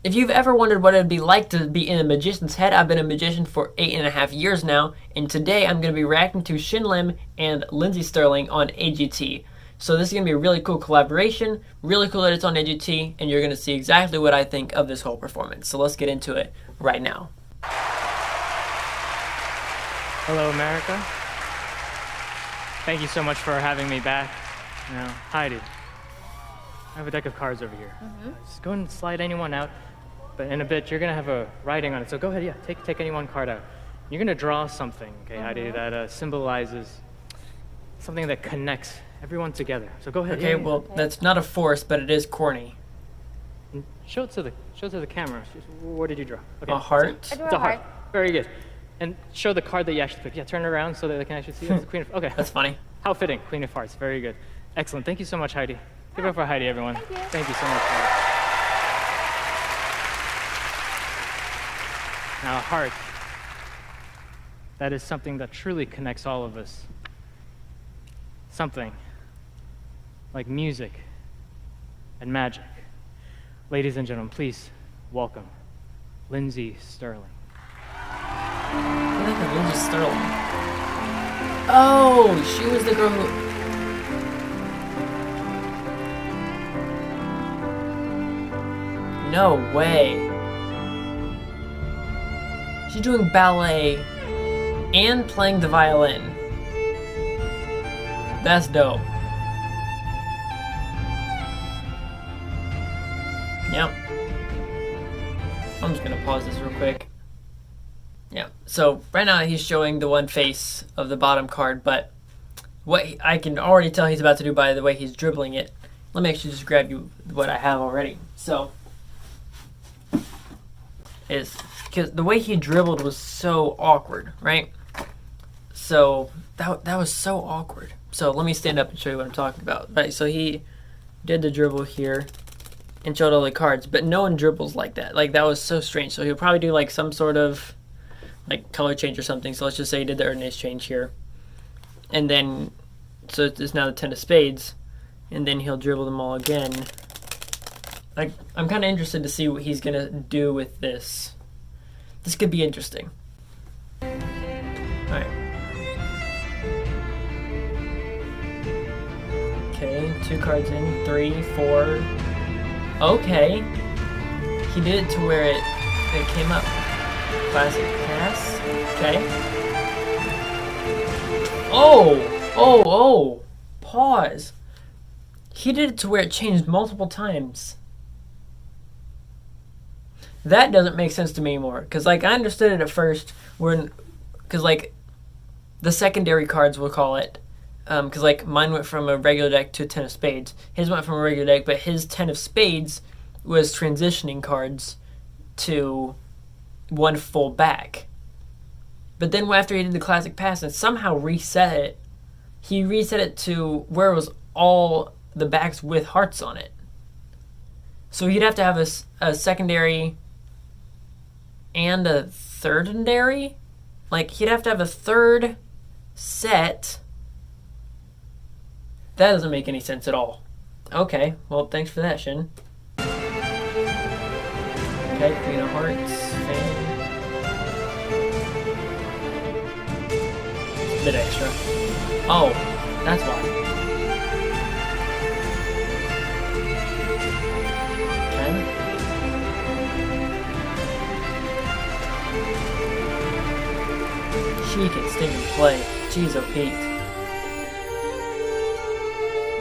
If you've ever wondered what it would be like to be in a magician's head, I've been a magician for 8.5 years now, and today I'm going to be reacting to Shin Lim and Lindsey Stirling on AGT. So this is going to be a really cool collaboration, really cool that it's on AGT, and you're going to see exactly what I think of this whole performance. So let's get into it right now. Hello, America. Thank you so much for having me back. Now, Heidi, I have a deck of cards over here. Just go and slide anyone out. But in a bit, you're gonna have a writing on it. So go ahead, yeah, take any one card out. You're gonna draw something, okay, Heidi, that symbolizes something that connects everyone together. So go ahead. Okay, well, that's not a force, but it is corny. And show it to the camera. What did you draw? Okay, A heart. It's a heart. Very good. And show the card that you actually picked. Yeah, turn it around so that they can actually see it. It's the Queen of. Okay. That's funny. How fitting, Queen of Hearts. Very good. Excellent. Thank you so much, Heidi. Give it up for Heidi, everyone. Thank you so much, Heidi. Now, a heart, that is something that truly connects all of us. Something like music and magic. Ladies and gentlemen, please welcome Lindsey Stirling. I think of Lindsey Stirling. Oh, she was the girl who... No way. She's doing ballet and playing the violin. That's dope. Yep. I'm just gonna pause this real quick. Yeah, so right now he's showing the one face of the bottom card, but what I can already tell he's about to do by the way he's dribbling it. Let me actually just grab you what I have already. So, is because the way he dribbled was so awkward, right? So that was so awkward. So let me stand up and show you what I'm talking about. Right, so he did the dribble here and showed all the cards, but no one dribbles like that. Like, that was so strange. So he'll probably do like some sort of like color change or something. So let's just say he did the earnest change here, and then so it's now the 10 of spades, and then he'll dribble them all again. Like, I'm kind of interested to see what he's gonna do with this. This could be interesting. All right. Okay, 2 cards in, 3, 4. Okay, he did it to where it came up. Classic pass. Okay. Oh! Pause. He did it to where it changed multiple times. That doesn't make sense to me anymore. Because, like, I understood it at first. Because, like, the secondary cards, we'll call it. Because, like, mine went from a regular deck to a 10 of spades. His went from a regular deck, but his 10 of spades was transitioning cards to one full back. But then after he did the classic pass and somehow reset it, he reset it to where it was all the backs with hearts on it. So he'd have to have a secondary and a thirdary? Like, he'd have to have a third set. That doesn't make any sense at all. Okay, well, thanks for that, Shin. Okay, Queen of Hearts, fan. A bit extra. Oh, that's why. 10. She can sting and play. Jeez, oh Pete.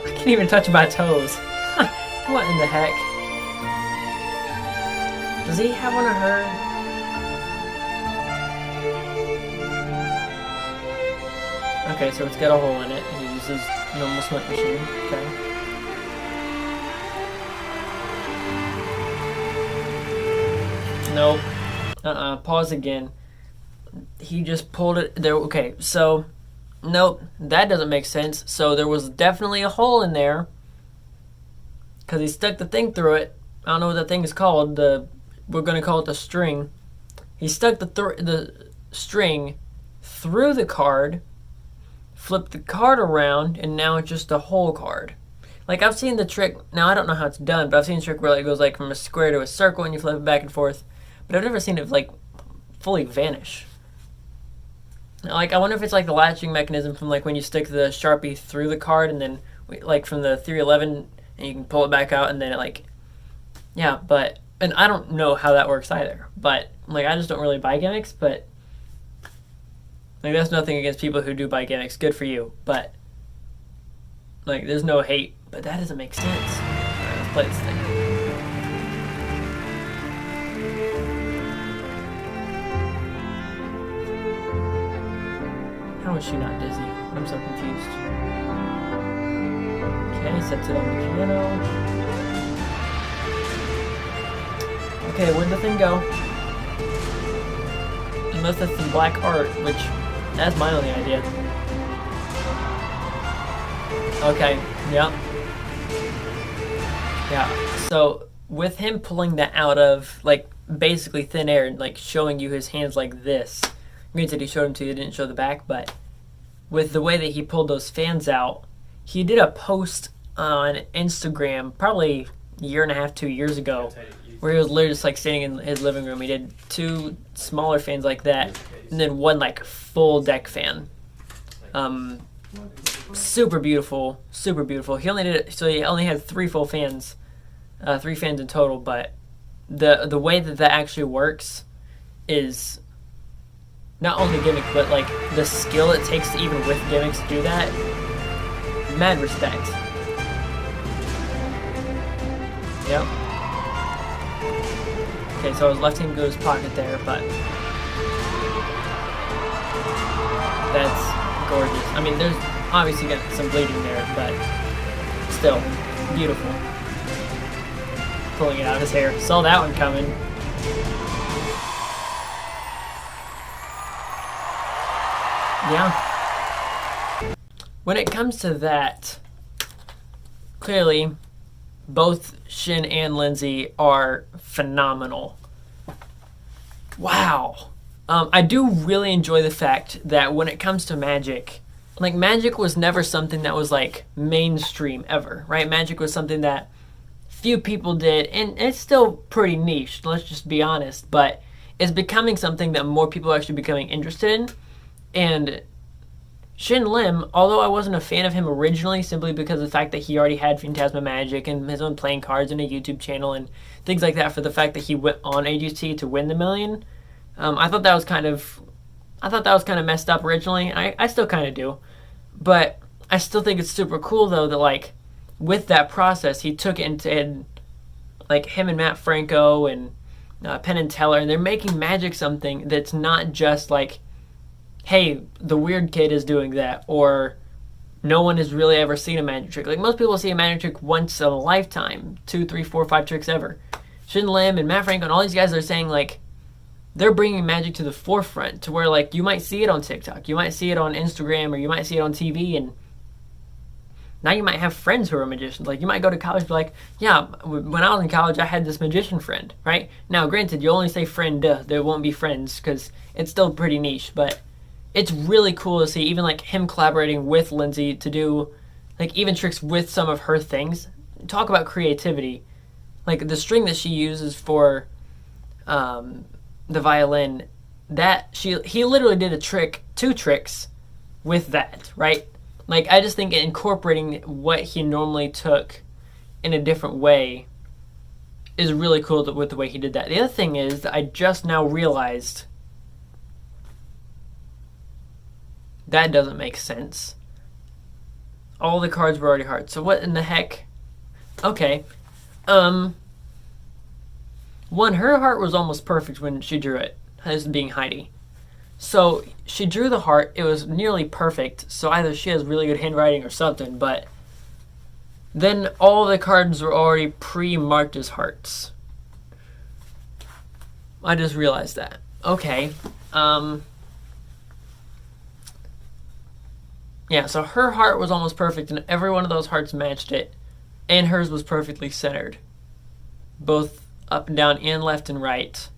I can't even touch my toes. What in the heck? Does he have one of her? Okay, so it's got a hole in it, and he uses normal smith machine. Okay. Nope. Pause again. He just pulled it there. Okay, so nope, that doesn't make sense. So there was definitely a hole in there because he stuck the thing through it. I don't know what that thing is called. We're gonna call it the string. He stuck the string through the card, flipped the card around, and now it's just a whole card. Like, I've seen the trick, now I don't know how it's done, but I've seen a trick where it goes, like, from a square to a circle and you flip it back and forth. But I've never seen it, like, fully vanish. Like, I wonder if it's, like, the latching mechanism from, like, when you stick the Sharpie through the card and then, like, from the 311 and you can pull it back out and then it, like, yeah, but, and I don't know how that works either. But, like, I just don't really buy gimmicks, but, like, that's nothing against people who do buy gimmicks. Good for you. But, like, there's no hate. But that doesn't make sense. Alright, let's play this thing. How is she not dizzy? I'm so confused. Okay, sets it on the piano. Okay, where'd the thing go? Unless that's the black art, which, that's my only idea. Okay, yeah. Yeah, so with him pulling that out of, like, basically thin air and, like, showing you his hands like this. Granted, he showed them to you, didn't show the back, but with the way that he pulled those fans out, he did a post on Instagram probably a year and a half, 2 years ago, where he was literally just, like, sitting in his living room. He did 2 smaller fans like that, and then 1, like, full deck fan. Super beautiful, super beautiful. He only did it, so he only had 3 full fans, 3 fans in total. But the way that actually works is not only gimmick, but like the skill it takes to even with gimmicks to do that. Mad respect. Yep. Okay, so his left hand goes pocket there, but that's gorgeous. I mean, there's obviously got some bleeding there, but still, beautiful. Pulling it out of his hair. Saw that one coming. Yeah. When it comes to that, clearly, both Shin and Lindsey are phenomenal. Wow. I do really enjoy the fact that when it comes to Magic, like, Magic was never something that was, like, mainstream ever, right? Magic was something that few people did, and it's still pretty niche, let's just be honest, but it's becoming something that more people are actually becoming interested in. And Shin Lim, although I wasn't a fan of him originally simply because of the fact that he already had Phantasma Magic and his own playing cards and a YouTube channel and things like that, for the fact that he went on AGT to win the million, I thought that was kind of messed up originally. I still kind of do. But I still think it's super cool, though, that, like, with that process, he took it into, like, him and Matt Franco and Penn and Teller, and they're making Magic something that's not just, like, hey, the weird kid is doing that, or no one has really ever seen a magic trick. Like, most people see a magic trick once in a lifetime, 2, 3, 4, 5 tricks ever. Shin Lim and Matt Franco and all these guys are saying, like, they're bringing magic to the forefront to where, like, you might see it on TikTok, you might see it on Instagram, or you might see it on TV, and now you might have friends who are magicians. Like, you might go to college and be like, yeah, when I was in college, I had this magician friend, right? Now, granted, you only say friend, there won't be friends, because it's still pretty niche, but it's really cool to see, even, like, him collaborating with Lindsey to do, like, even tricks with some of her things. Talk about creativity. Like, the string that she uses for the violin, that he literally did a trick, 2 tricks with that, right? Like, I just think incorporating what he normally took in a different way is really cool with the way he did that. The other thing is that I just now realized that doesn't make sense. All the cards were already hard. So what in the heck? Okay. One, her heart was almost perfect when she drew it. As being Heidi. So she drew the heart. It was nearly perfect. So either she has really good handwriting or something. But then all the cards were already pre-marked as hearts. I just realized that. Okay. Yeah, so her heart was almost perfect, and every one of those hearts matched it. And hers was perfectly centered. Both up and down and left and right.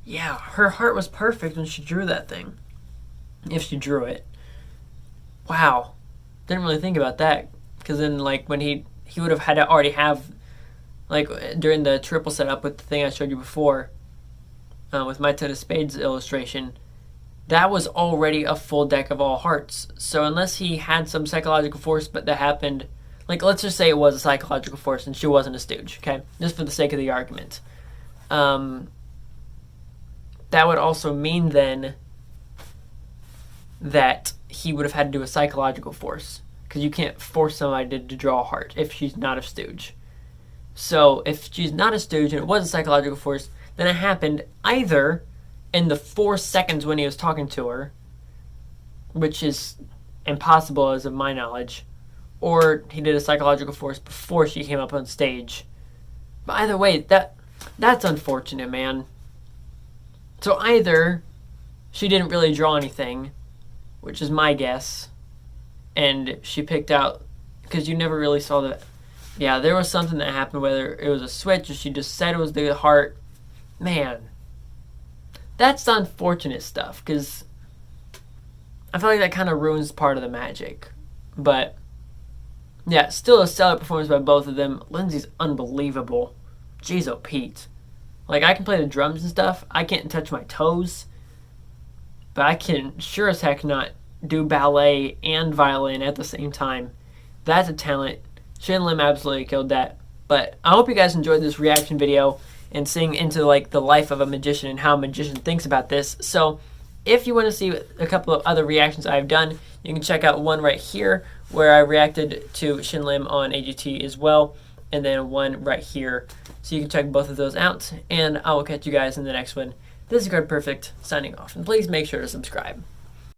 Yeah, her heart was perfect when she drew that thing. If she drew it. Wow. Didn't really think about that, because then like when he would have had to already have, like during the triple setup with the thing I showed you before, with my 10 of spades illustration, that was already a full deck of all hearts. So unless he had some psychological force, but that happened, like let's just say it was a psychological force and she wasn't a stooge, okay? Just for the sake of the argument. That would also mean then that he would have had to do a psychological force, because you can't force somebody to draw a heart if she's not a stooge. So if she's not a stooge and it was a psychological force, then it happened either in the 4 seconds when he was talking to her, which is impossible as of my knowledge, or he did a psychological force before she came up on stage. But either way, that's unfortunate, man. So either she didn't really draw anything, which is my guess, and she picked out, because you never really saw the, yeah, there was something that happened, whether it was a switch or she just said it was the heart. Man, that's the unfortunate stuff, because I feel like that kind of ruins part of the magic. But yeah, still a stellar performance by both of them. Lindsey's unbelievable. Jeez, oh Pete. Like, I can play the drums and stuff. I can't touch my toes. But I can sure as heck not do ballet and violin at the same time. That's a talent. Shin Lim absolutely killed that. But I hope you guys enjoyed this reaction video and seeing into like the life of a magician and how a magician thinks about this. So if you want to see a couple of other reactions I've done, you can check out one right here where I reacted to Shin Lim on AGT as well, and then one right here. So you can check both of those out, and I will catch you guys in the next one. This is Card Perfect, signing off, and please make sure to subscribe.